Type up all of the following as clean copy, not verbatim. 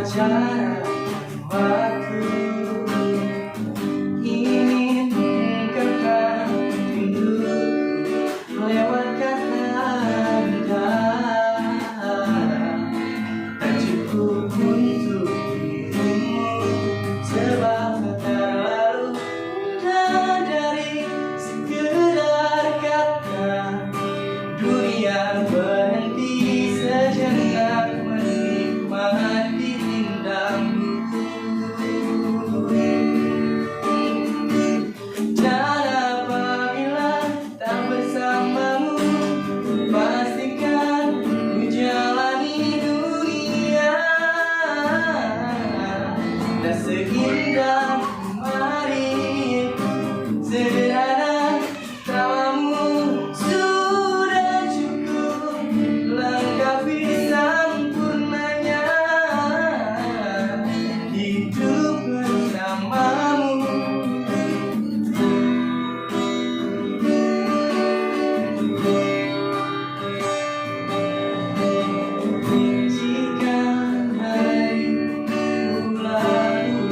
jarak waktu, ingin mengungkapkan rindu lewat kata-kata. Tak cukup untuk dirimu sebab tak terlalu mudah dari sekedar kata. Dunia berhenti sejenak menikmati indahmu. Dan apabila tak bersamamu, pastikan ku jalani dunia. Tak seindah kemarin, sederhana tawamu sudah cukup lengkapi sempurnanya hidup bersamamu. Jika hari berlalu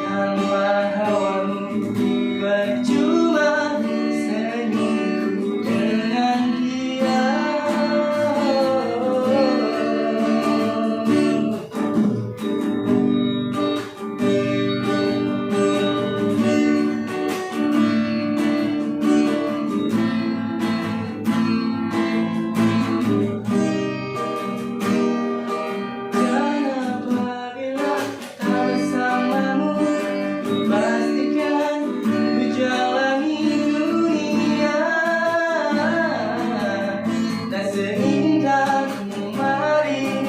tanpa hawamu, percuma senyumku dengan dia. Dan apabila tak bersamamu, pastikan ku jalani dunia. Tak seindah kemarin,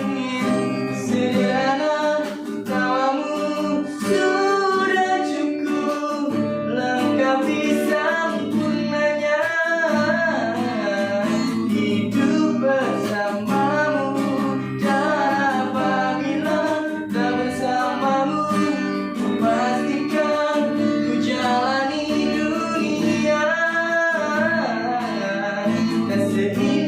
sederhana tawamu sudah cukup lengkapi sempurnanya hidup bersamamu. Dan apabila tak bersamamu, pastikan ku jalani dunia. Tak seindah